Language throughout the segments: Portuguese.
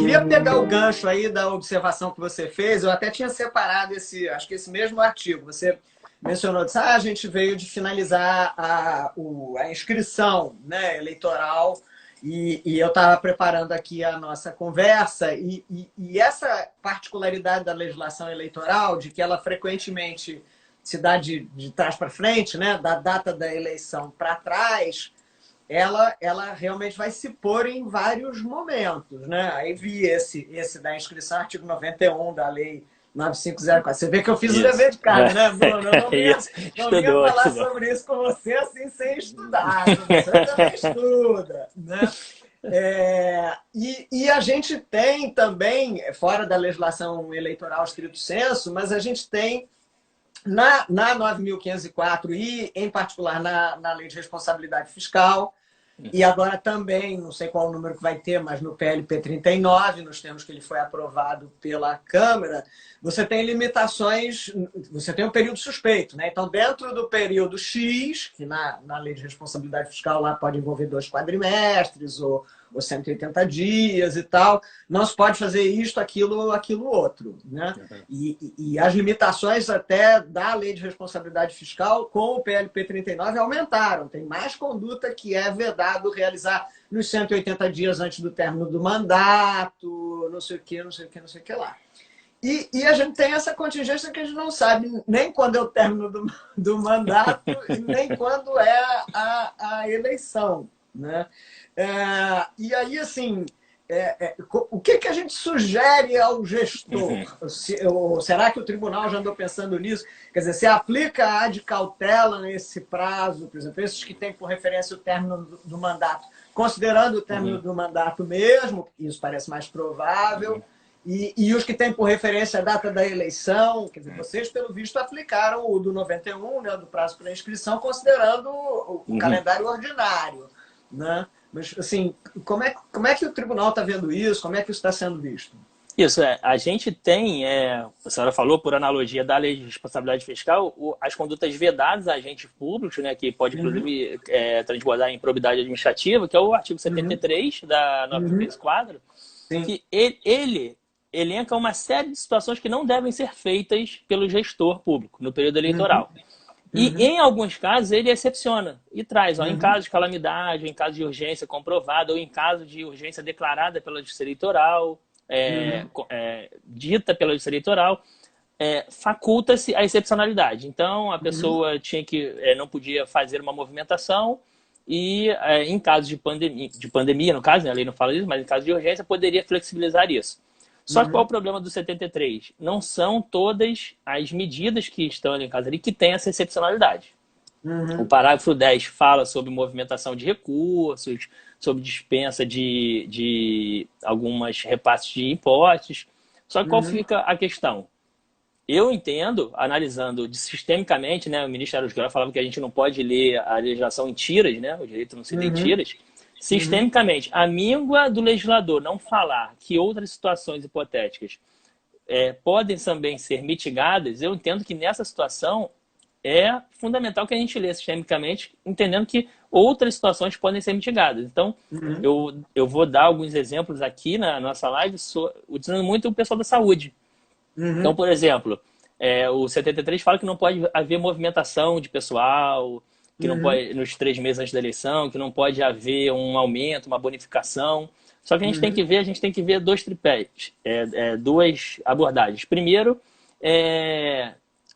queria pegar o gancho aí da observação que você fez. Eu até tinha separado acho que esse mesmo artigo. Você mencionou, disse, a gente veio de finalizar a inscrição, né, eleitoral e eu estava preparando aqui a nossa conversa e essa particularidade da legislação eleitoral, de que ela frequentemente se dá de trás para frente, né, da data da eleição para trás, ela realmente vai se pôr em vários momentos, né? Aí vi esse da inscrição, artigo 91 da Lei 9504. Você vê que eu fiz o dever de casa, né, Bruno? Eu não vinha falar sobre isso com você assim sem estudar. Você também estuda, né? E a gente tem também, fora da legislação eleitoral estrito sensu, mas a gente tem na 9.504 e, em particular, na Lei de Responsabilidade Fiscal, e agora também, não sei qual o número que vai ter, mas no PLP 39, nos termos que ele foi aprovado pela Câmara, você tem limitações, você tem um período suspeito, né? Então, dentro do período X, que na Lei de Responsabilidade Fiscal lá pode envolver 2 quadrimestres ou 180 dias e tal, não se pode fazer isto, aquilo, outro, né? E as limitações até da Lei de Responsabilidade Fiscal com o PLP 39 aumentaram. Tem mais conduta que é vedado realizar nos 180 dias antes do término do mandato, não sei o que lá. E a gente tem essa contingência que a gente não sabe nem quando é o término do mandato e nem quando é a eleição, né? E aí, assim, o que a gente sugere ao gestor? Ou será que o tribunal já andou pensando nisso? Quer dizer, se aplica a ad cautela nesse prazo, por exemplo, esses que têm por referência o término do mandato, considerando o término do mandato mesmo, isso parece mais provável, e os que têm por referência a data da eleição, quer dizer, vocês, pelo visto, aplicaram o do 91, né, do prazo para inscrição, considerando o calendário ordinário, né? Mas, assim, como é que o tribunal está vendo isso? Como é que isso está sendo visto? Isso, a gente tem, a senhora falou, por analogia da Lei de Responsabilidade Fiscal, as condutas vedadas a agentes públicos, né, que pode, inclusive, transbordar em improbidade administrativa, que é o artigo 73 da 9.504, que ele elenca uma série de situações que não devem ser feitas pelo gestor público no período eleitoral. E, em alguns casos, ele excepciona e traz, em caso de calamidade, em caso de urgência comprovada, ou em caso de urgência declarada pela Justiça Eleitoral, dita pela Justiça Eleitoral, faculta-se a excepcionalidade. Então, a pessoa não podia fazer uma movimentação e, em caso de pandemia, no caso, né, a lei não fala isso, mas em caso de urgência, poderia flexibilizar isso. Só que qual é o problema do 73? Não são todas as medidas que estão ali em casa ali que têm essa excepcionalidade. O parágrafo 10 fala sobre movimentação de recursos, sobre dispensa de algumas repasses de impostos. Só que qual fica a questão? Eu entendo, analisando sistemicamente, né, o ministro Eros Grau falava que a gente não pode ler a legislação em tiras, né, o direito não se lê em tiras. Sistemicamente, a míngua do legislador não falar que outras situações hipotéticas podem também ser mitigadas, eu entendo que nessa situação é fundamental que a gente lê sistemicamente, entendendo que outras situações podem ser mitigadas. Então, eu vou dar alguns exemplos aqui na nossa live, utilizando muito o pessoal da saúde. Então, por exemplo, o 73 fala que não pode haver movimentação de pessoal, que não pode, nos 3 meses antes da eleição, que não pode haver um aumento, uma bonificação. Só que a gente tem que ver 2 tripés, 2 abordagens. Primeiro,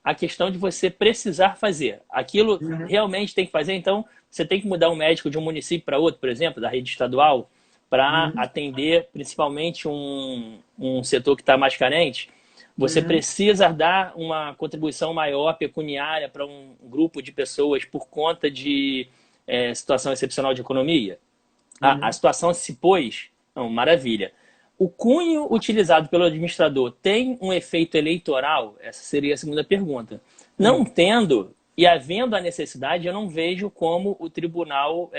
a questão de você precisar fazer. Aquilo realmente tem que fazer, então você tem que mudar um médico de um município para outro, por exemplo, da rede estadual, para atender principalmente um setor que está mais carente. Você precisa dar uma contribuição maior pecuniária para um grupo de pessoas por conta de situação excepcional de economia? A situação se pôs? Não, maravilha. O cunho utilizado pelo administrador tem um efeito eleitoral? Essa seria a segunda pergunta. Não tendo e havendo a necessidade, eu não vejo como o tribunal,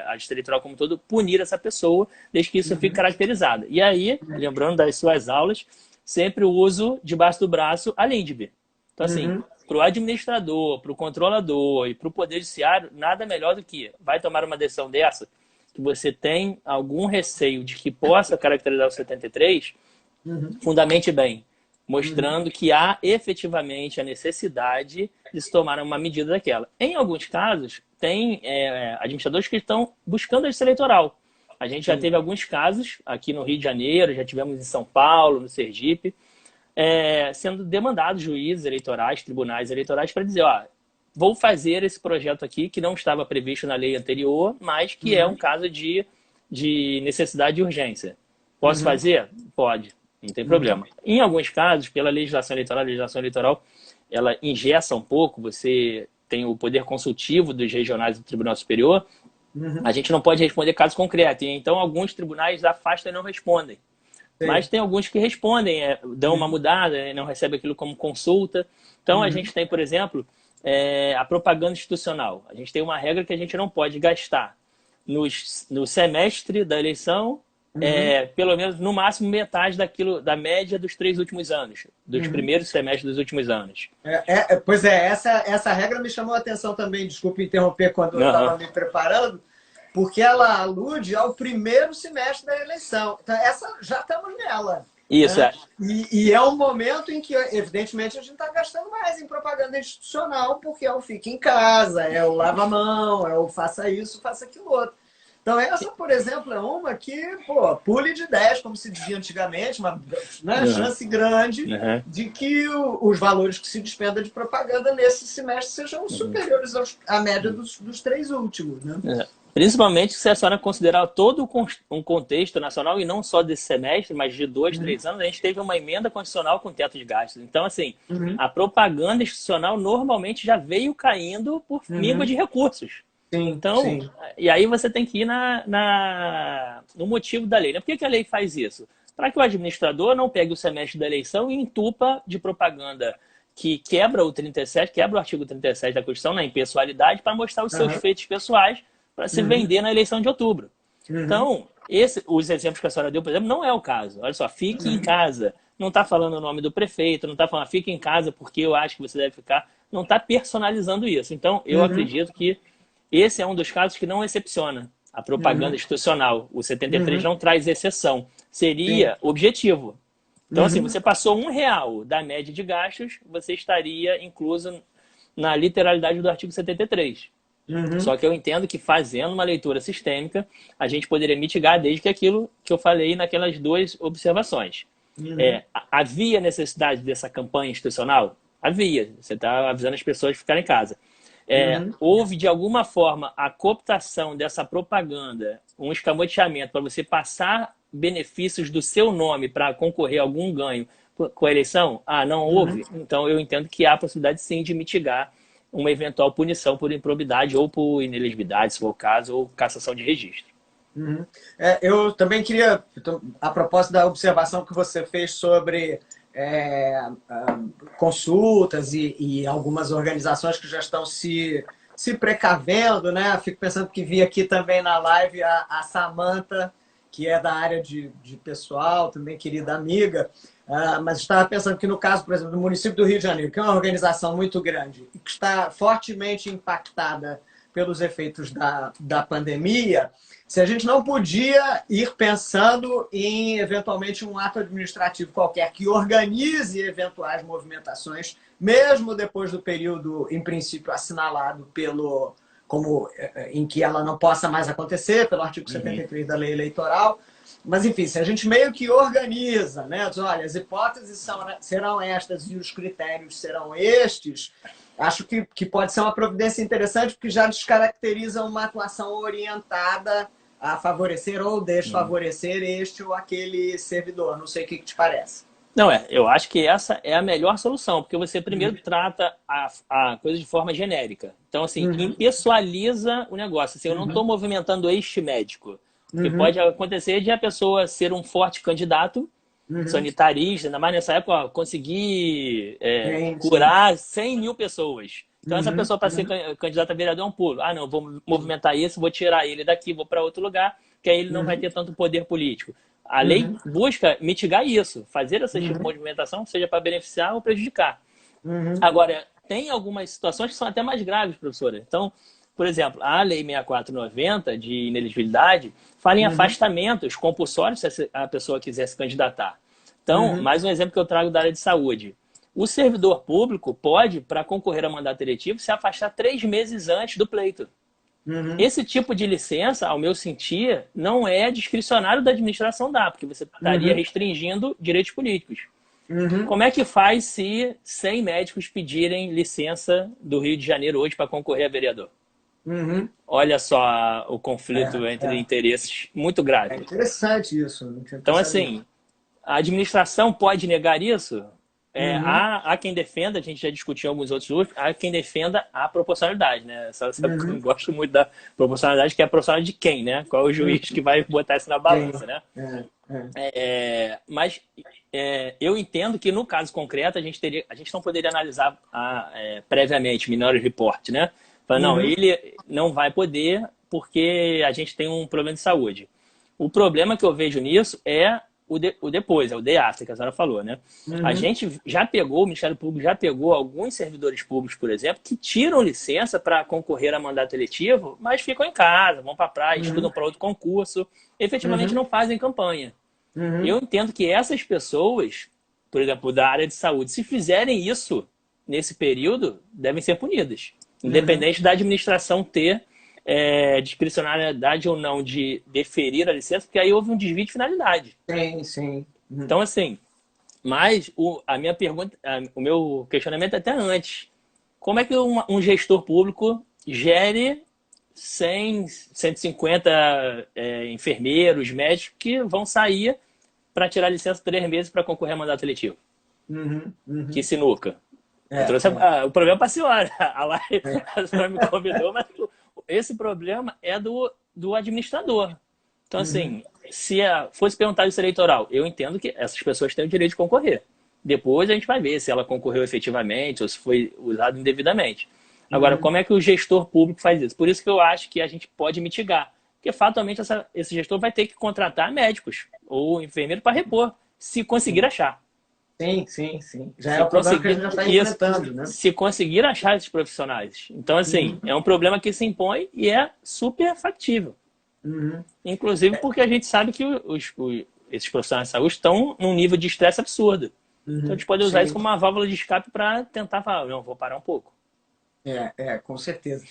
a Justiça Eleitoral como um todo, punir essa pessoa, desde que isso fique caracterizado. E aí, lembrando das suas aulas, sempre o uso debaixo do braço a LINDB. Então, assim, para o administrador, para o controlador e para o Poder Judiciário, nada melhor do que vai tomar uma decisão dessa, que você tem algum receio de que possa caracterizar o 73, fundamente bem, mostrando que há efetivamente a necessidade de se tomar uma medida daquela. Em alguns casos, tem administradores que estão buscando a justiça eleitoral. A gente já teve alguns casos aqui no Rio de Janeiro, já tivemos em São Paulo, no Sergipe, sendo demandados juízes eleitorais, tribunais eleitorais, para dizer, ó, vou fazer esse projeto aqui que não estava previsto na lei anterior, mas que é um caso de necessidade e urgência. Posso fazer? Pode, não tem problema. Em alguns casos, pela legislação eleitoral, ela engessa um pouco, você tem o poder consultivo dos regionais do Tribunal Superior, a gente não pode responder caso concreto. Então, alguns tribunais afastam e não respondem. Sim. Mas tem alguns que respondem, dão uma mudada, não recebem aquilo como consulta. Então, a gente tem, por exemplo, a propaganda institucional. A gente tem uma regra que a gente não pode gastar no semestre da eleição, pelo menos, no máximo, metade da média dos 3 últimos anos, dos primeiros semestres dos últimos anos. Pois é, essa regra me chamou a atenção também, desculpe interromper quando eu estava me preparando, porque ela alude ao primeiro semestre da eleição. Então, já estamos nela. Isso, né? E é um momento em que, evidentemente, a gente está gastando mais em propaganda institucional, porque é o fique em casa, é o lava a mão, é o faça isso, faça aquilo outro. Então, essa, por exemplo, é uma que, pule de 10, como se dizia antigamente, uma chance grande de que os valores que se despenda de propaganda nesse semestre sejam superiores à média dos 3 últimos. Né? Principalmente se a senhora considerar todo um contexto nacional, e não só desse semestre, mas de 2, 3 anos, a gente teve uma emenda constitucional com teto de gastos. Então, assim, a propaganda institucional normalmente já veio caindo por míngua de recursos. Sim, então, sim. E aí você tem que ir no motivo da lei. Né? Por que a lei faz isso? Para que o administrador não pegue o semestre da eleição e entupa de propaganda que quebra o 37, quebra o artigo 37 da Constituição na impessoalidade para mostrar os seus feitos pessoais para se vender na eleição de outubro. Então, os exemplos que a senhora deu, por exemplo, não é o caso. Olha só, fique em casa. Não está falando o nome do prefeito, não está falando fique em casa porque eu acho que você deve ficar. Não está personalizando isso. Então, eu acredito que esse é um dos casos que não excepciona a propaganda institucional. O 73 não traz exceção. Seria objetivo. Então, assim, você passou R$1 da média de gastos, você estaria incluso na literalidade do artigo 73. Só que eu entendo que fazendo uma leitura sistêmica, a gente poderia mitigar desde que aquilo que eu falei naquelas 2 observações. Havia necessidade dessa campanha institucional? Havia. Você está avisando as pessoas de ficarem em casa. Houve, de alguma forma, a cooptação dessa propaganda, um escamoteamento para você passar benefícios do seu nome para concorrer a algum ganho com a eleição? Não houve? Então, eu entendo que há a possibilidade, sim, de mitigar uma eventual punição por improbidade ou por inelegibilidade, se for o caso, ou cassação de registro. Eu também queria, a propósito da observação que você fez sobre consultas e algumas organizações que já estão se precavendo, né? Fico pensando que vi aqui também na live a Samantha, que é da área de pessoal, também querida amiga, mas estava pensando que no caso, por exemplo, do município do Rio de Janeiro, que é uma organização muito grande e que está fortemente impactada pelos efeitos da pandemia, se a gente não podia ir pensando em, eventualmente, um ato administrativo qualquer que organize eventuais movimentações, mesmo depois do período, em princípio, assinalado em que ela não possa mais acontecer, pelo artigo 73 da lei eleitoral. Mas, enfim, se a gente meio que organiza, né? Olha, as hipóteses serão estas e os critérios serão estes, acho que pode ser uma providência interessante, porque já descaracteriza uma atuação orientada a favorecer ou desfavorecer este ou aquele servidor. Não sei o que te parece. Não, eu acho que essa é a melhor solução, porque você primeiro trata a coisa de forma genérica. Então, assim, impessoaliza o negócio. Assim, eu não estou movimentando este médico. Porque pode acontecer de a pessoa ser um forte candidato, sanitarista, ainda mais nessa época, conseguir curar 100 mil pessoas. Então, essa pessoa, para ser candidata a vereador, é um pulo. Não, vou movimentar isso, vou tirar ele daqui, vou para outro lugar, que aí ele não vai ter tanto poder político. A lei busca mitigar isso, fazer essa tipo de movimentação, seja para beneficiar ou prejudicar. Agora, tem algumas situações que são até mais graves, professora. Então, por exemplo, a Lei 6490 de inelegibilidade fala em afastamentos compulsórios se a pessoa quiser se candidatar. Então, mais um exemplo que eu trago da área de saúde. O servidor público pode, para concorrer a mandato eletivo, se afastar 3 meses antes do pleito. Esse tipo de licença, ao meu sentir, não é discricionário da administração dar, porque você estaria restringindo direitos políticos. Como é que faz se 100 médicos pedirem licença do Rio de Janeiro hoje para concorrer a vereador? Olha só o conflito entre interesses muito grave. É interessante isso. Não tinha Então, pensado assim, a administração pode negar isso? Há quem defenda, a gente já discutiu em alguns outros grupos, há quem defenda a proporcionalidade, né? Só sabe que eu não gosto muito da proporcionalidade, que é a proporcionalidade de quem, né? Qual é o juiz que vai botar isso na balança, né? Mas eu entendo que no caso concreto a gente não poderia analisar previamente Minority Report, né? Falar, não, ele não vai poder porque a gente tem um problema de saúde. O problema que eu vejo nisso é o depois, é o day after, que a senhora falou, né? A gente já pegou, o Ministério Público já pegou alguns servidores públicos, por exemplo, que tiram licença para concorrer a mandato eletivo, mas ficam em casa, vão para a praia, estudam para outro concurso, efetivamente não fazem campanha. Eu entendo que essas pessoas, por exemplo, da área de saúde, se fizerem isso nesse período, devem ser punidas, independente da administração ter discricionariedade ou não de deferir a licença, porque aí houve um desvio de finalidade. Sim. Então, assim, mas a minha pergunta, o meu questionamento é até antes. Como é que um gestor público gere 100, 150 enfermeiros, médicos que vão sair para tirar licença 3 meses para concorrer a mandato eletivo? Que sinuca. Eu trouxe o problema para a senhora. A senhora me convidou, mas esse problema é do administrador. Então, assim, se fosse perguntado isso eleitoral, eu entendo que essas pessoas têm o direito de concorrer. Depois a gente vai ver se ela concorreu efetivamente ou se foi usado indevidamente. Agora, como é que o gestor público faz isso? Por isso que eu acho que a gente pode mitigar. Porque, fatalmente, esse gestor vai ter que contratar médicos ou enfermeiros para repor, se conseguir achar. Sim. Já é o problema que a gente já está enfrentando, né? Se conseguir achar esses profissionais. Então, assim, é um problema que se impõe e é super factível. Inclusive porque a gente sabe que esses profissionais de saúde estão num nível de estresse absurdo. Então, a gente pode usar isso como uma válvula de escape para tentar falar, não, vou parar um pouco. Com certeza.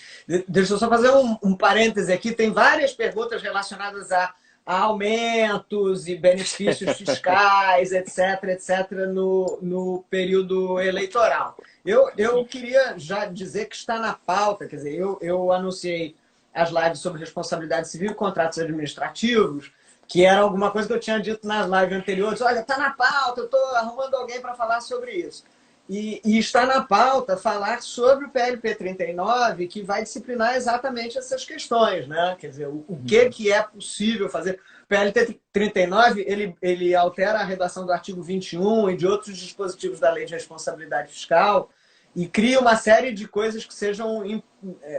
Deixa eu só fazer um parêntese aqui. Tem várias perguntas relacionadas a aumentos e benefícios fiscais, etc., no período eleitoral. Eu queria já dizer que está na pauta, quer dizer, eu anunciei as lives sobre responsabilidade civil e contratos administrativos, que era alguma coisa que eu tinha dito nas lives anteriores. Olha, está na pauta, eu estou arrumando alguém para falar sobre isso. E está na pauta falar sobre o PLP 39, que vai disciplinar exatamente essas questões, né? Quer dizer, o que é possível fazer. O PLP 39, ele altera a redação do artigo 21 e de outros dispositivos da Lei de Responsabilidade Fiscal e cria uma série de coisas que sejam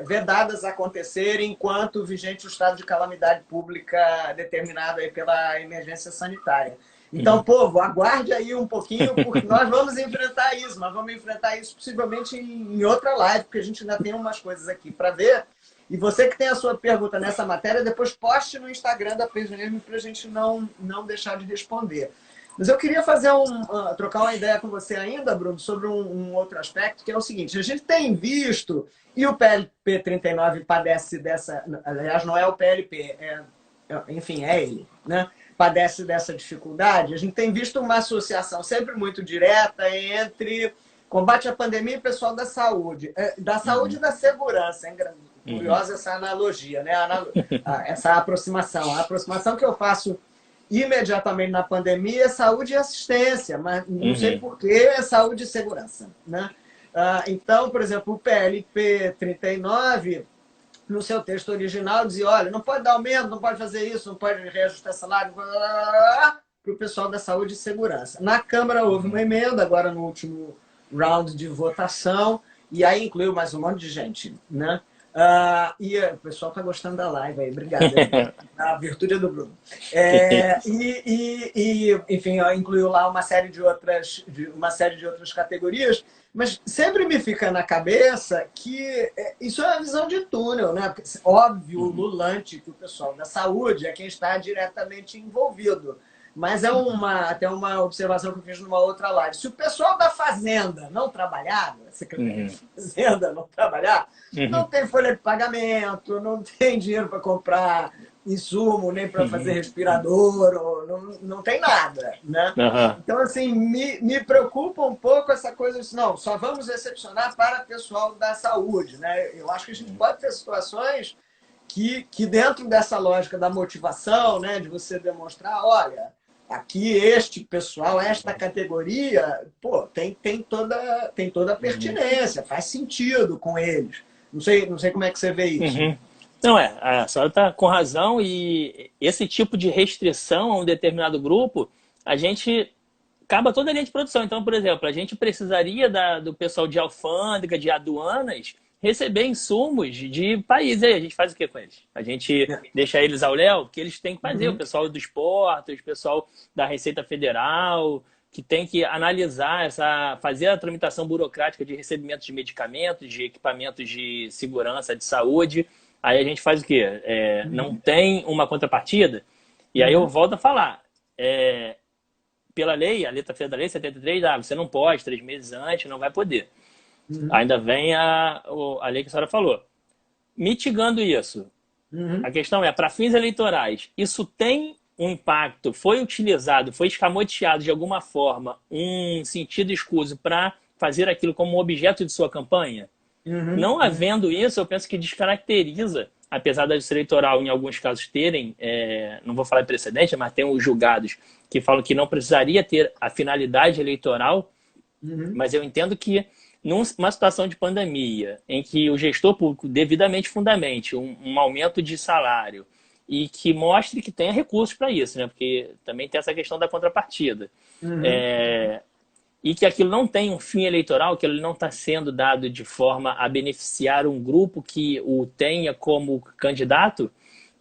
vedadas a acontecer enquanto vigente o estado de calamidade pública determinado aí pela emergência sanitária. Então, povo, aguarde aí um pouquinho, porque nós vamos enfrentar isso. Nós vamos enfrentar isso possivelmente em outra live, porque a gente ainda tem umas coisas aqui para ver. E você que tem a sua pergunta nessa matéria, depois poste no Instagram da Pejonismo para a gente não deixar de responder. Mas eu queria trocar uma ideia com você ainda, Bruno, sobre um outro aspecto, que é o seguinte. A gente tem visto, e o PLP 39 padece dessa... Aliás, não é o PLP, enfim, é ele, né? Padece dessa dificuldade. A gente tem visto uma associação sempre muito direta entre combate à pandemia e pessoal da saúde. Da saúde e da segurança. Curiosa essa analogia, né? Essa aproximação. A aproximação que eu faço imediatamente na pandemia é saúde e assistência, mas não sei por que é saúde e segurança, né? Então, por exemplo, o PLP 39... no seu texto original, dizia, olha, não pode dar aumento, não pode fazer isso, não pode reajustar salário, para o pessoal da saúde e segurança. Na Câmara houve uma emenda, agora no último round de votação, e aí incluiu mais um monte de gente, né? E o pessoal está gostando da live aí, obrigado. A virtude é do Bruno. Enfim, incluiu lá uma série de outras categorias, Mas sempre me fica na cabeça que isso é uma visão de túnel, né? Porque, óbvio, o lulante que o pessoal da saúde é quem está diretamente envolvido. Mas é até uma observação que eu fiz numa outra live. Se o pessoal da Fazenda não trabalhar, a Secretaria de Fazenda não trabalhar, não tem folha de pagamento, não tem dinheiro para comprar insumo, nem para fazer respirador, não tem nada, né? Então, assim, me preocupa um pouco essa coisa de, não, só vamos excepcionar para o pessoal da saúde, né? Eu acho que a gente pode ter situações que dentro dessa lógica da motivação, né, de você demonstrar, olha, aqui este pessoal, esta categoria, pô, tem toda a pertinência, faz sentido com eles. Não sei como é que você vê isso. Não, a senhora está com razão, e esse tipo de restrição a um determinado grupo, a gente acaba toda a linha de produção. Então, por exemplo, a gente precisaria do pessoal de alfândega, de aduanas, receber insumos de países. Aí a gente faz o que com eles? A gente deixa eles ao léu, porque eles têm que fazer. O pessoal dos portos, o pessoal da Receita Federal, que tem que analisar, fazer a tramitação burocrática de recebimento de medicamentos, de equipamentos de segurança, de saúde. Aí a gente faz o quê? Não tem uma contrapartida. E aí eu volto a falar. Pela lei, a letra F da lei 73, você não pode, 3 meses antes, não vai poder. Ainda vem a lei que a senhora falou. Mitigando isso, a questão é, para fins eleitorais, isso tem um impacto, foi utilizado, foi escamoteado de alguma forma, um sentido escuso para fazer aquilo como um objeto de sua campanha? Não havendo isso, eu penso que descaracteriza, apesar da justiça eleitoral em alguns casos terem, não vou falar precedente, mas tem os julgados que falam que não precisaria ter a finalidade eleitoral, mas eu entendo que numa situação de pandemia, em que o gestor público devidamente fundamente um aumento de salário e que mostre que tenha recursos para isso, né? Porque também tem essa questão da contrapartida. E que aquilo não tem um fim eleitoral, que ele não está sendo dado de forma a beneficiar um grupo que o tenha como candidato,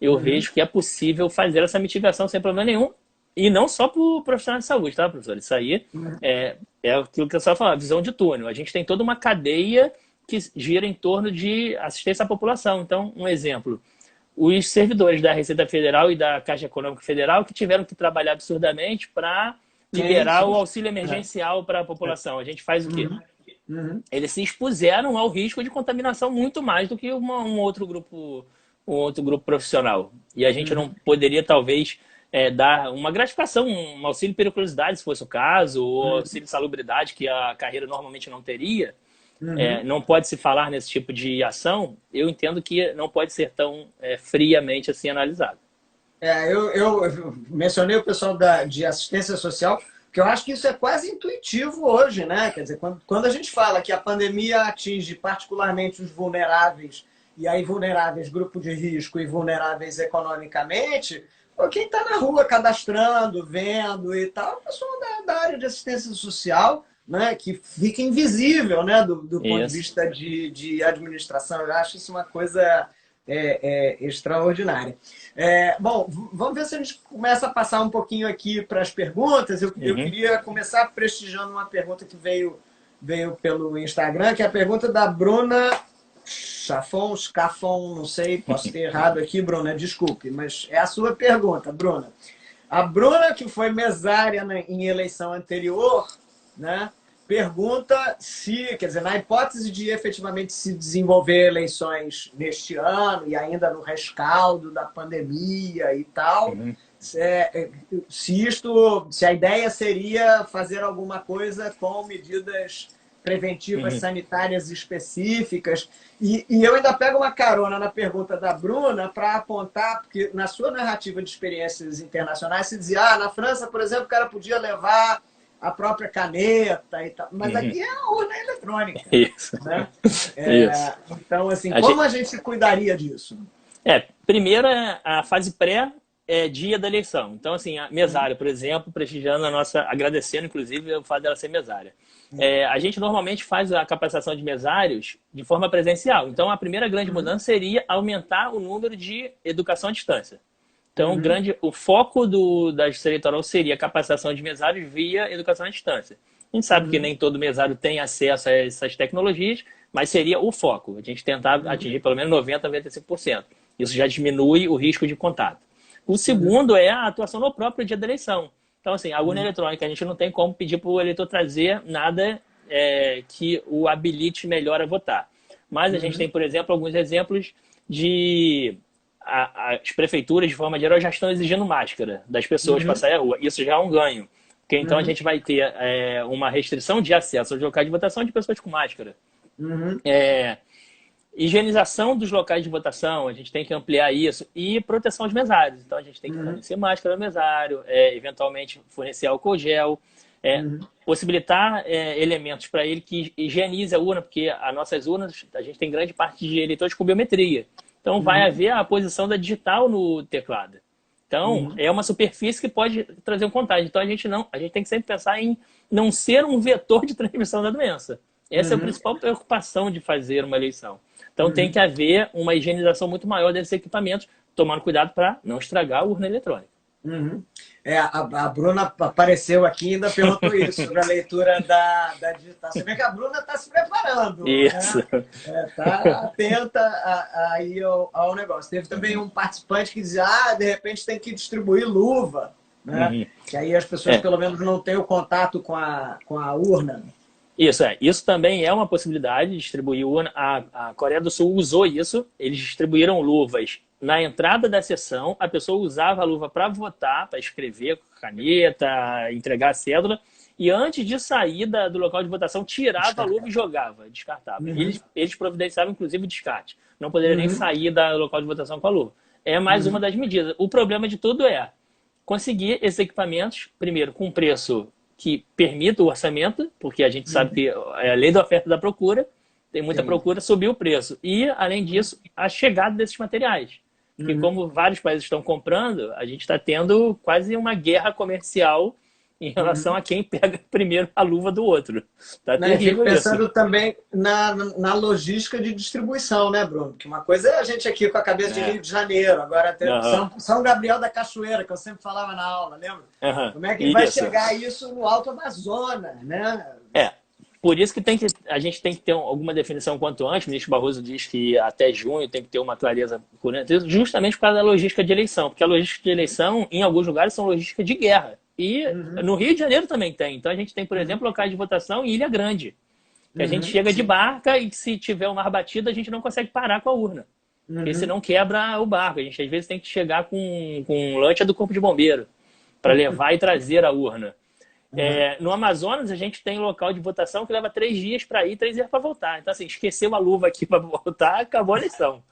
eu vejo que é possível fazer essa mitigação sem problema nenhum. E não só para o profissional de saúde, tá, professor? Isso aí é aquilo que eu só falava, visão de túnel. A gente tem toda uma cadeia que gira em torno de assistência à população. Então, um exemplo, os servidores da Receita Federal e da Caixa Econômica Federal que tiveram que trabalhar absurdamente para liberar o auxílio emergencial para a população. A gente faz o quê? Eles se expuseram ao risco de contaminação muito mais do que um outro grupo profissional. E a gente não poderia, talvez, dar uma gratificação, um auxílio periculosidade, se fosse o caso, ou auxílio salubridade, que a carreira normalmente não teria. Não pode se falar nesse tipo de ação. Eu entendo que não pode ser tão friamente assim analisado. Eu mencionei o pessoal de assistência social, porque eu acho que isso é quase intuitivo hoje, né? Quer dizer, quando a gente fala que a pandemia atinge particularmente os vulneráveis, e aí vulneráveis, grupo de risco e vulneráveis economicamente, quem está na rua cadastrando, vendo e tal, é o pessoal da área de assistência social, né? Que fica invisível, né? Do ponto de vista de administração. Eu acho isso uma coisa extraordinária. Bom, vamos ver se a gente começa a passar um pouquinho aqui para as perguntas. Eu queria começar prestigiando uma pergunta que veio pelo Instagram, que é a pergunta da Bruna Scafon, não sei, posso ter errado aqui, Bruna, desculpe, mas é a sua pergunta, Bruna. A Bruna, que foi mesária em eleição anterior, né? Pergunta se, quer dizer, na hipótese de efetivamente se desenvolver eleições neste ano e ainda no rescaldo da pandemia e tal, se a ideia seria fazer alguma coisa com medidas preventivas sanitárias específicas. E eu ainda pego uma carona na pergunta da Bruna para apontar, porque na sua narrativa de experiências internacionais se dizia, na França, por exemplo, o cara podia levar a própria caneta e tal. Mas aqui é a urna eletrônica. Isso. Né? Isso. Então, assim, como a gente cuidaria disso? Primeiro, a fase pré dia da eleição. Então, assim, a mesária, por exemplo, prestigiando agradecendo, inclusive, o fato dela ser mesária. A gente normalmente faz a capacitação de mesários de forma presencial. Então, a primeira grande mudança seria aumentar o número de educação à distância. Então, o foco da justiça eleitoral seria a capacitação de mesários via educação à distância. A gente sabe que nem todo mesário tem acesso a essas tecnologias, mas seria o foco. A gente tentar atingir pelo menos 90%, 95%. Isso já diminui o risco de contato. O segundo é a atuação no próprio dia da eleição. Então, assim, a urna eletrônica, a gente não tem como pedir para o eleitor trazer nada que o habilite melhor a votar. Mas a gente tem, por exemplo, alguns exemplos de... As prefeituras, de forma geral, já estão exigindo máscara das pessoas para sair à rua. Isso já é um ganho. Porque então a gente vai ter uma restrição de acesso aos locais de votação de pessoas com máscara. Higienização dos locais de votação, a gente tem que ampliar isso. E proteção aos mesários. Então a gente tem que fornecer máscara ao mesário, eventualmente fornecer álcool gel, possibilitar elementos para ele que higienize a urna, porque as nossas urnas, a gente tem grande parte de eleitores com biometria. Então vai haver a posição da digital no teclado. Então, é uma superfície que pode trazer um contágio. Então, a gente tem que sempre pensar em não ser um vetor de transmissão da doença. Essa é a principal preocupação de fazer uma eleição. Então, tem que haver uma higienização muito maior desses equipamentos, tomando cuidado para não estragar a urna eletrônica. A Bruna apareceu aqui e ainda perguntou isso, sobre a leitura da digital. Você vê que a Bruna está se preparando. Isso. Está atenta aí ao negócio. Teve também um participante que dizia, de repente tem que distribuir luva, né? Que aí as pessoas pelo menos não têm o contato com a urna. Isso também é uma possibilidade de distribuir urna. A Coreia do Sul usou isso, eles distribuíram luvas na entrada da sessão, a pessoa usava a luva para votar, para escrever com caneta, entregar a cédula, e antes de sair do local de votação, tirava a luva e jogava, descartava. Eles providenciavam, inclusive, o descarte. Não poderia nem sair do local de votação com a luva. É mais uma das medidas. O problema de tudo é conseguir esses equipamentos, primeiro, com preço que permita o orçamento, porque a gente sabe que é a lei da oferta e da procura, tem muita procura, subir o preço. E, além disso, a chegada desses materiais. Porque como vários países estão comprando, a gente está tendo quase uma guerra comercial em relação a quem pega primeiro a luva do outro. Tá terrível isso. Pensando também na logística de distribuição, né, Bruno? Que uma coisa é a gente aqui com a cabeça de Rio de Janeiro, agora tem São Gabriel da Cachoeira, que eu sempre falava na aula, lembra? Como é que vai chegar isso no Alto Amazonas, né? Por isso que a gente tem que ter alguma definição quanto antes. O ministro Barroso diz que até junho tem que ter uma clareza justamente por causa da logística de eleição. Porque a logística de eleição, em alguns lugares, são logística de guerra. E no Rio de Janeiro também tem. Então a gente tem, por exemplo, locais de votação em Ilha Grande. Que a gente chega de barca e se tiver uma mar batida, a gente não consegue parar com a urna. Porque senão quebra o barco. A gente às vezes tem que chegar com lancha do Corpo de Bombeiro para levar e trazer a urna. No Amazonas, a gente tem local de votação que leva 3 dias para ir, 3 dias para voltar. Então, assim, esqueceu a luva aqui para voltar, acabou a lição.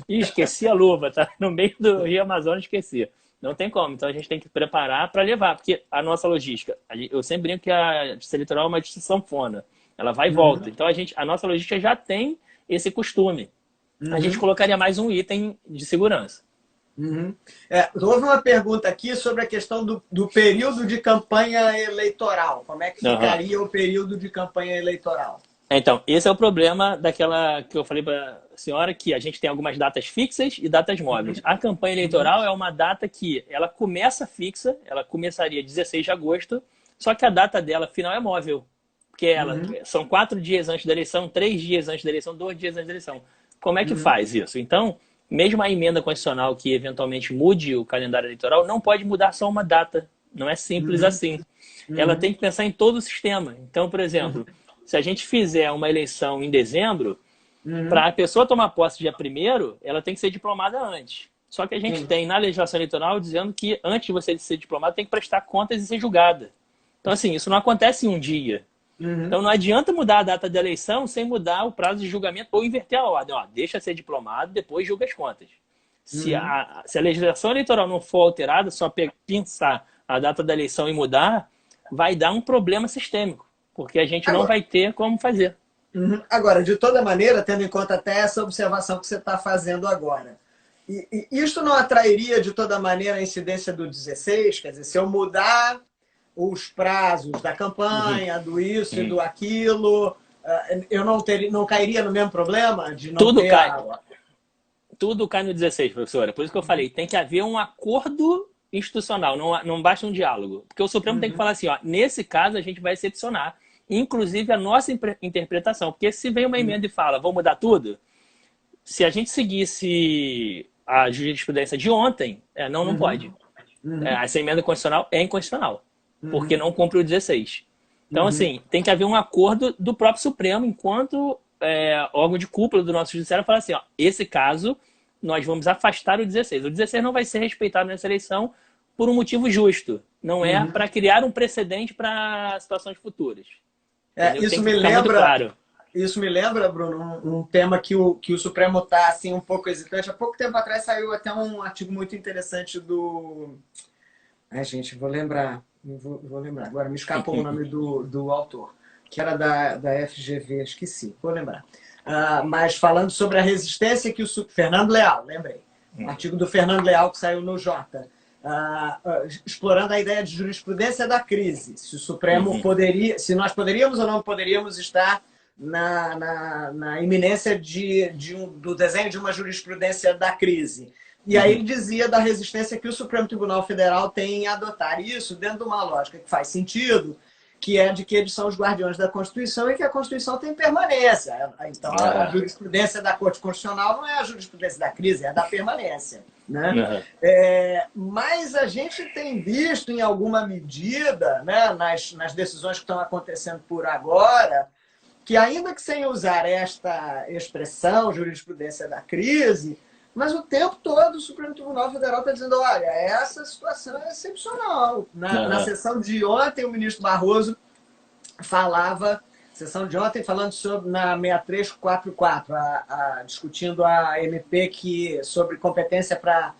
E esqueci a luva, tá? No meio do Rio Amazonas, esqueci. Não tem como. Então, a gente tem que preparar para levar. Porque a nossa logística, eu sempre brinco que a Justiça Eleitoral é uma justiça sanfona. Ela vai e volta. Então, a nossa logística já tem esse costume. A gente colocaria mais um item de segurança. Houve uma pergunta aqui sobre a questão do período de campanha eleitoral. Como é que ficaria o período de campanha eleitoral? Então, esse é o problema daquela que eu falei para a senhora, que a gente tem algumas datas fixas e datas móveis. A campanha eleitoral é uma data que ela começa fixa, ela começaria 16 de agosto, só que a data dela final é móvel. Porque são 4 dias antes da eleição, 3 dias antes da eleição, 2 dias antes da eleição. Como é que faz isso? Então, mesmo a emenda constitucional que eventualmente mude o calendário eleitoral, não pode mudar só uma data. Não é simples assim. Ela tem que pensar em todo o sistema. Então, por exemplo, se a gente fizer uma eleição em dezembro, para a pessoa tomar posse dia 1º, ela tem que ser diplomada antes. Só que a gente tem na legislação eleitoral dizendo que antes de você ser diplomada, tem que prestar contas e ser julgada. Então, assim, isso não acontece em um dia. Então não adianta mudar a data da eleição sem mudar o prazo de julgamento ou inverter a ordem. Deixa ser diplomado, depois julga as contas. Se a legislação eleitoral não for alterada, só pensar a data da eleição e mudar, vai dar um problema sistêmico, porque a gente não vai ter como fazer. Agora, de toda maneira, tendo em conta até essa observação que você está fazendo agora, e isto não atrairia de toda maneira a incidência do 16? Quer dizer, se eu mudar os prazos da campanha, do isso e do aquilo, eu não cairia no mesmo problema de não Tudo ter cai. Tudo cai no 16, professora. Por isso que eu falei, tem que haver um acordo institucional, não basta um diálogo. Porque o Supremo tem que falar assim, ó, nesse caso a gente vai excepcionar, inclusive a nossa interpretação. Porque se vem uma emenda e fala, vamos mudar tudo, se a gente seguisse a jurisprudência de ontem, não pode. Essa emenda constitucional é inconstitucional, porque não cumpre o 16. Então, assim, tem que haver um acordo do próprio Supremo, enquanto órgão de cúpula do nosso judiciário, falar assim, ó, esse caso, nós vamos afastar o 16. O 16 não vai ser respeitado nessa eleição por um motivo justo. Não é para criar um precedente para situações futuras. Isso me lembra... Claro. Isso me lembra, Bruno, um tema que o Supremo está assim, um pouco hesitante. Há pouco tempo atrás saiu até um artigo muito interessante do... gente, vou lembrar agora, me escapou o nome do autor, que era da FGV, esqueci, vou lembrar. Mas falando sobre a resistência que o Fernando Leal, lembrei. Um artigo do Fernando Leal que saiu no Jota. Explorando a ideia de jurisprudência da crise. Se o Supremo poderia, se nós poderíamos ou não poderíamos estar na iminência do desenho de uma jurisprudência da crise. E aí ele dizia da resistência que o Supremo Tribunal Federal tem em adotar isso dentro de uma lógica que faz sentido, que é de que eles são os guardiões da Constituição e que a Constituição tem permanência. Então, a jurisprudência da Corte Constitucional não é a jurisprudência da crise, é a da permanência. Né? Mas a gente tem visto, em alguma medida, né, nas decisões que estão acontecendo por agora, que ainda que sem usar esta expressão, jurisprudência da crise, mas o tempo todo o Supremo Tribunal Federal está dizendo, olha, essa situação é excepcional. Na sessão de ontem, o ministro Barroso falava, falando sobre, na 6344, discutindo a MP sobre competência para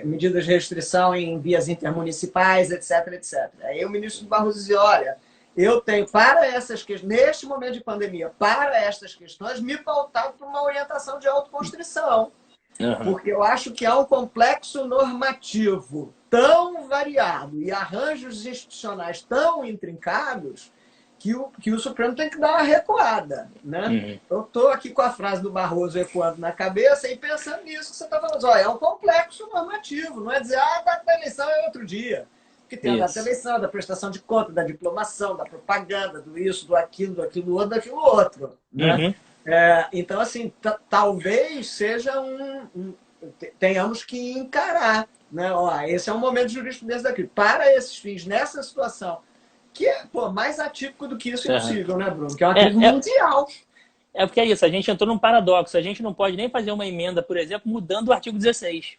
medidas de restrição em vias intermunicipais, etc, etc. Aí o ministro Barroso dizia, olha, eu tenho, para essas questões, neste momento de pandemia, para estas questões, me pautado por uma orientação de autoconstrição. Porque eu acho que há um complexo normativo tão variado e arranjos institucionais tão intrincados que o Supremo tem que dar uma recuada. Né? Eu estou aqui com a frase do Barroso ecoando na cabeça e pensando nisso que você está falando. Olha, é um complexo normativo, não é dizer, a data da eleição é outro dia. Que tem a data da eleição, da prestação de conta, da diplomação, da propaganda, do isso, do aquilo outro. Né? Então, assim, talvez seja tenhamos que encarar. Né? Esse é um momento de jurisprudência da crise. Para esses fins, nessa situação, que é mais atípico do que isso é impossível, né, Bruno? Que é uma crise mundial. Porque é isso, a gente entrou num paradoxo. A gente não pode nem fazer uma emenda, por exemplo, mudando o artigo 16.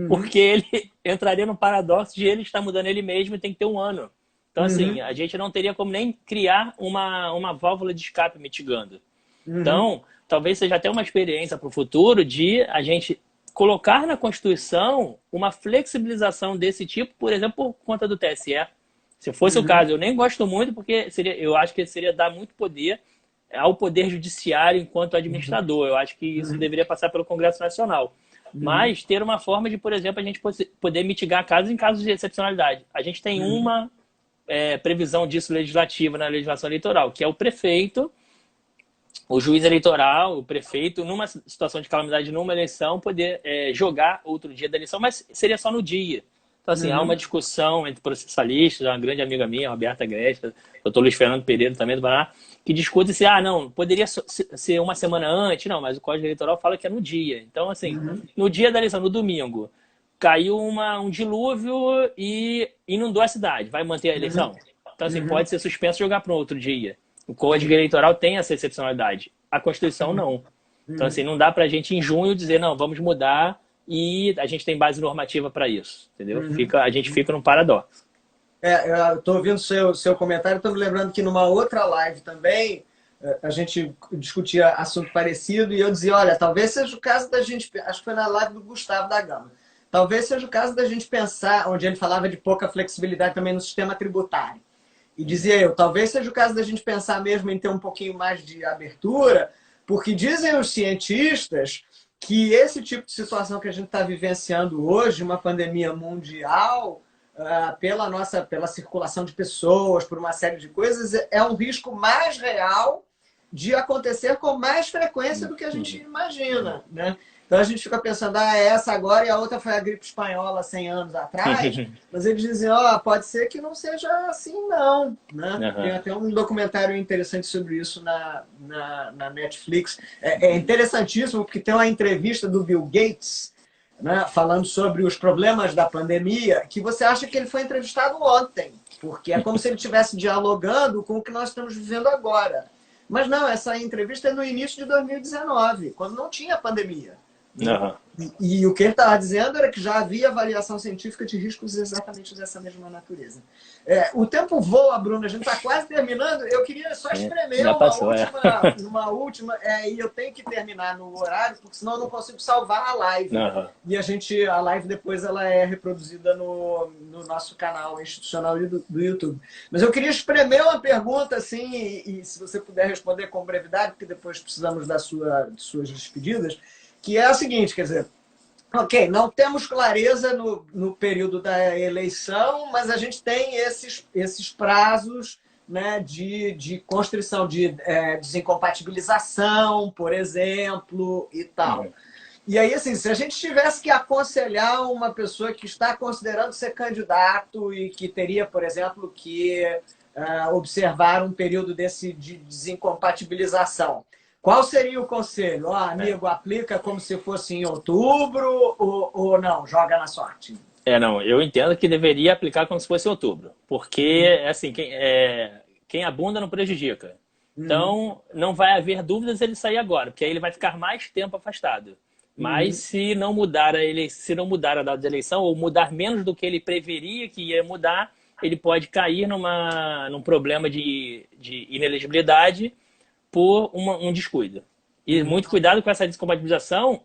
Porque ele entraria num paradoxo de ele estar mudando ele mesmo e tem que ter um ano. Então, assim, a gente não teria como nem criar uma válvula de escape mitigando. Então, talvez seja até uma experiência para o futuro de a gente colocar na Constituição uma flexibilização desse tipo, por exemplo, por conta do TSE. Se fosse o caso, eu nem gosto muito, porque eu acho que seria dar muito poder ao Poder Judiciário enquanto administrador. Eu acho que isso deveria passar pelo Congresso Nacional. Mas ter uma forma de, por exemplo, a gente poder mitigar casos em casos de excepcionalidade. A gente tem uma previsão disso legislativa na legislação eleitoral, que é o prefeito, o juiz eleitoral, o prefeito, numa situação de calamidade numa eleição, poder jogar outro dia da eleição, mas seria só no dia. Então, assim, há uma discussão entre processalistas, uma grande amiga minha, Roberta Gresta, o Dr. Luiz Fernando Pereira também do Paraná, que discute se, não, poderia ser uma semana antes, não, mas o Código Eleitoral fala que é no dia. Então, assim, no dia da eleição, no domingo, caiu um dilúvio e inundou a cidade. Vai manter a eleição? Então, assim, pode ser suspenso e jogar para um outro dia. O Código Eleitoral tem essa excepcionalidade. A Constituição não. Então, assim, não dá para a gente em junho dizer, não, vamos mudar e a gente tem base normativa para isso, entendeu? A gente fica num paradoxo. Eu estou ouvindo o seu comentário, estou me lembrando que numa outra live também a gente discutia assunto parecido e eu dizia, olha, talvez seja o caso da gente, acho que foi na live do Gustavo da Gama, talvez seja o caso da gente pensar, onde ele falava de pouca flexibilidade também no sistema tributário. E dizia eu, talvez seja o caso da gente pensar mesmo em ter um pouquinho mais de abertura, porque dizem os cientistas que esse tipo de situação que a gente está vivenciando hoje, uma pandemia mundial, pela circulação de pessoas, por uma série de coisas, é um risco mais real de acontecer com mais frequência do que a gente imagina. Né? Então a gente fica pensando, é essa agora e a outra foi a gripe espanhola 100 anos atrás. Mas eles dizem, pode ser que não seja assim, não. Né? Tem até um documentário interessante sobre isso na Netflix. É interessantíssimo, porque tem uma entrevista do Bill Gates, né, falando sobre os problemas da pandemia, que você acha que ele foi entrevistado ontem, porque é como se ele estivesse dialogando com o que nós estamos vivendo agora. Mas não, essa entrevista é no início de 2019, quando não tinha pandemia. E o que ele estava dizendo era que já havia avaliação científica de riscos exatamente dessa mesma natureza. O tempo voa, Bruno, a gente está quase terminando. Eu queria só espremer uma última, e eu tenho que terminar no horário, porque senão eu não consigo salvar a live. E a live depois ela é reproduzida no nosso canal institucional do YouTube. Mas eu queria espremer uma pergunta, assim, e se você puder responder com brevidade, porque depois precisamos das suas despedidas, que é a seguinte, quer dizer, ok, não temos clareza no período da eleição, mas a gente tem esses prazos, né, de constrição, de desincompatibilização, por exemplo, e tal. E aí, assim, se a gente tivesse que aconselhar uma pessoa que está considerando ser candidato e que teria, por exemplo, que observar um período de desincompatibilização, qual seria o conselho? Amigo, aplica como se fosse em outubro ou não? Joga na sorte. Não, eu entendo que deveria aplicar como se fosse em outubro. Porque, assim, quem abunda não prejudica. Então, não vai haver dúvidas ele sair agora, porque aí ele vai ficar mais tempo afastado. Mas se não mudar a data de eleição, ou mudar menos do que ele preveria que ia mudar, ele pode cair num problema de inelegibilidade por um descuido. E muito cuidado com essa descompatibilização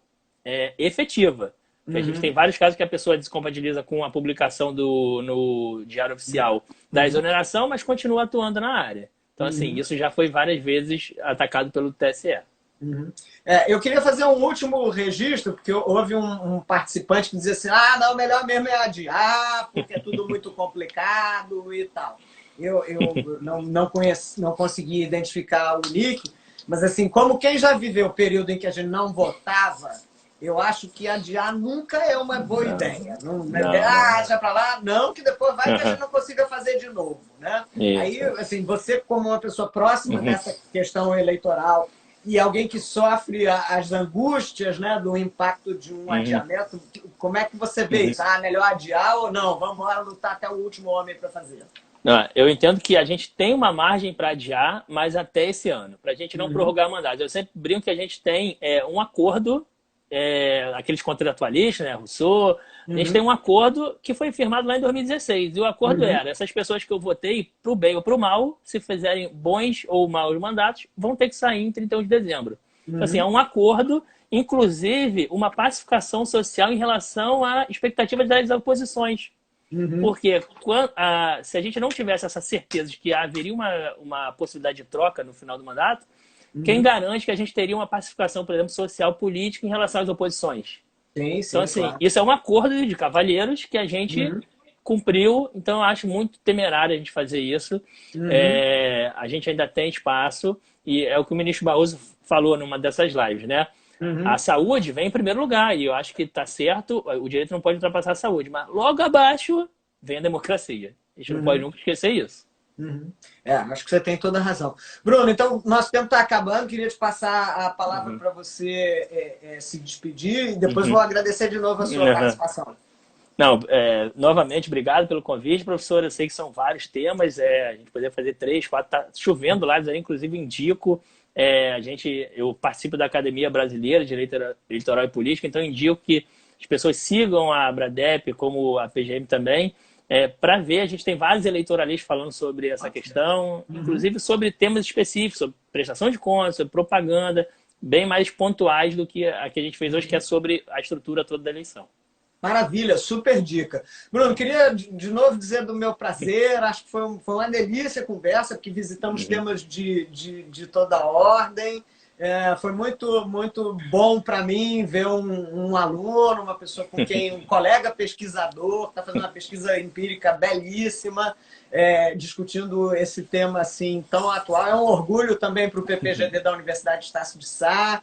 efetiva. A gente tem vários casos que a pessoa descompatibiliza com a publicação no Diário Oficial da exoneração, mas continua atuando na área. Então, assim, isso já foi várias vezes atacado pelo TSE. Eu queria fazer um último registro, porque houve um participante que dizia assim, não, melhor mesmo é adiar, porque é tudo muito complicado e tal. Eu não consegui identificar o nick, mas assim, como quem já viveu o período em que a gente não votava, eu acho que adiar nunca é uma boa ideia. Deixa pra lá, não, que depois vai que a gente não consiga fazer de novo, né? Aí, assim, você como uma pessoa próxima dessa questão eleitoral e alguém que sofre as angústias, né, do impacto de um adiamento, como é que você vê isso? Melhor adiar ou não? Vamos lá lutar até o último homem para fazer. Não, eu entendo que a gente tem uma margem para adiar, mas até esse ano, para a gente não prorrogar mandatos. Eu sempre brinco que a gente tem um acordo, aqueles contratualistas, né, Rousseau, a gente tem um acordo que foi firmado lá em 2016. E o acordo era, essas pessoas que eu votei, para o bem ou para o mal, se fizerem bons ou maus mandatos, vão ter que sair em 31 de dezembro. Então, assim, é um acordo, inclusive uma pacificação social em relação à expectativa das oposições. Porque se a gente não tivesse essa certeza de que haveria uma possibilidade de troca no final do mandato, quem garante que a gente teria uma pacificação, por exemplo, social, política em relação às oposições? Sim, então, assim, claro. Isso é um acordo de cavalheiros que a gente cumpriu, então eu acho muito temerário a gente fazer isso. A gente ainda tem espaço, e é o que o ministro Barroso falou numa dessas lives, né? A saúde vem em primeiro lugar, e eu acho que está certo, o direito não pode ultrapassar a saúde, mas logo abaixo vem a democracia. A gente não pode nunca esquecer isso. Acho que você tem toda a razão. Bruno, então, nosso tempo está acabando, queria te passar a palavra para você se despedir, e depois vou agradecer de novo a sua participação. Não, novamente, obrigado pelo convite, professor. Eu sei que são vários temas, a gente poderia fazer 3, 4, tá chovendo lá, inclusive indico. Eu participo da Academia Brasileira de Direito Eleitoral e Política, então indico que as pessoas sigam a Abradep, como a PGM também, para ver. A gente tem vários eleitoralistas falando sobre essa questão, inclusive sobre temas específicos, sobre prestação de contas, sobre propaganda, bem mais pontuais do que a que a gente fez hoje, que é sobre a estrutura toda da eleição. Maravilha, super dica. Bruno, queria de novo dizer do meu prazer, acho que foi uma delícia a conversa, porque visitamos temas de toda a ordem. Foi muito, muito bom para mim ver um aluno, uma pessoa com quem, um colega pesquisador, que está fazendo uma pesquisa empírica belíssima, discutindo esse tema assim tão atual. É um orgulho também para o PPGD da Universidade Estácio de Sá.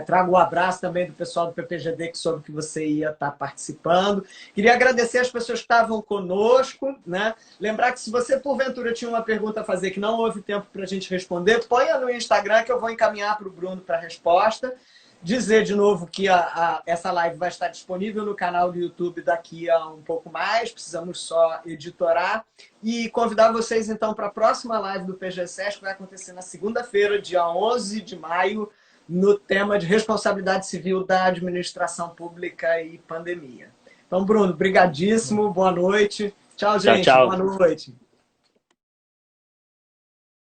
Trago um abraço também do pessoal do PPGD, que soube que você ia estar participando. Queria agradecer as pessoas que estavam conosco, né? Lembrar que se você, porventura, tinha uma pergunta a fazer que não houve tempo para a gente responder, ponha no Instagram que eu vou encaminhar para o Bruno para a resposta. Dizer de novo que essa live vai estar disponível no canal do YouTube daqui a um pouco mais, precisamos só editorar. E convidar vocês, então, para a próxima live do PGCS, que vai acontecer na segunda-feira, dia 11 de maio, no tema de responsabilidade civil da administração pública e pandemia. Então, Bruno, brigadíssimo, boa noite. Tchau, gente, Tchau. boa noite.